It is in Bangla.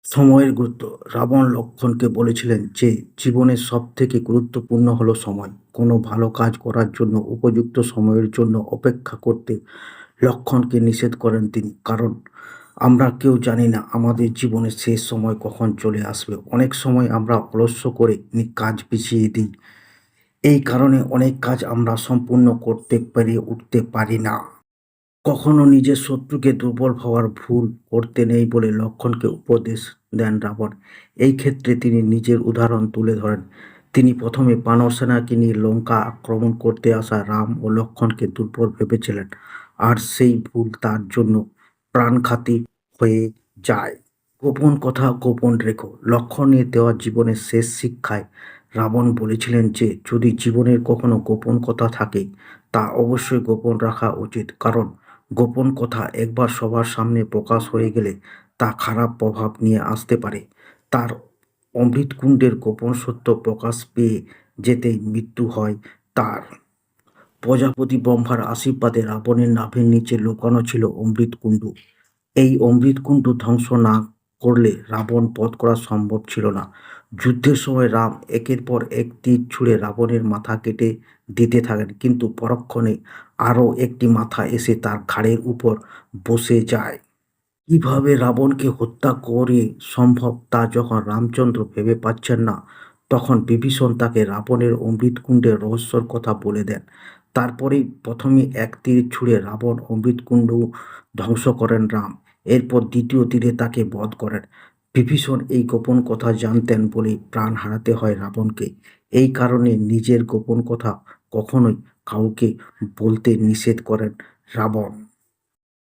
সময়ের গুরুত্ব। রাবণ লক্ষ্মণকে বলেছিলেন যে জীবনের সবথেকে গুরুত্বপূর্ণ হলো সময়। কোনো ভালো কাজ করার জন্য উপযুক্ত সময়ের জন্য অপেক্ষা করতে লক্ষ্মণকে নিষেধ করেন তিনি। কারণ আমরা কেউ জানি না আমাদের জীবনের শেষ সময় কখন চলে আসবে। অনেক সময় আমরা অলস্য করে কাজ পিছিয়ে দিই। এই কারণে অনেক কাজ আমরা সম্পূর্ণ করতে পেরে উঠতে পারি না। কখনো নিজের শত্রুকে দুর্বল ভাবার ভুল করতে নেই বলে লক্ষ্মণকে উপদেশ দেন রাবণ। এই ক্ষেত্রে তিনি নিজের উদাহরণ তুলে ধরেন। তিনি প্রথমে বানর সেনাকে নিয়ে লঙ্কা আক্রমণ করতে আসা রাম ও লক্ষ্মণকে দুর্বল ভেবেছিলেন, আর সেই ভুল তার জন্য প্রাণঘাতী হয়ে যায়। গোপন কথা গোপন রেখো। লক্ষ্মণের দেওয়া জীবনের শেষ শিক্ষায় রাবণ বলেছিলেন যে যদি জীবনের কখনো গোপন কথা থাকে তা অবশ্যই গোপন রাখা উচিত, কারণ গোপন কথা একবার সবার সামনে প্রকাশ হয়ে গেলে তা খারাপ প্রভাব নিয়ে আসতে পারে। তার অমৃতকুণ্ডের গোপন সত্য প্রকাশ পেয়ে যেতেই মৃত্যু হয় তার। প্রজাপতি ব্রহ্মার আশীর্বাদে রাবণের নাভির নিচে লুকানো ছিল অমৃতকুণ্ড। এই অমৃতকুণ্ড ধ্বংস না করলে রাবণ বধ করা সম্ভব ছিল না। যুদ্ধের সময় রাম একের পর এক তীর ছুঁড়ে রাবণের মাথা কেটে দিতে থাকেন, কিন্তু পরক্ষণে আরও একটি মাথা এসে তার ঘাড়ের উপর বসে যায়। কিভাবে রাবণকে হত্যা করে সম্ভব তা যখন রামচন্দ্র ভেবে পাচ্ছেন না, তখন বিভীষণ তাকে রাবণের অমৃতকুণ্ডের রহস্যর কথা বলে দেন। তারপরেই প্রথমে এক তীর ছুঁড়ে রাবণ অমৃতকুণ্ড ধ্বংস করেন রাম। এরপর দ্বিতীয় তীরে তাকে বধ করেন। বিভীষণ এই গোপন কথা জানতেন বলেই প্রাণ হারাতে হয় রাবণকে। এই কারণে নিজের গোপন কথা কখনোই কাউকে বলতে নিষেধ করেন রাবণ।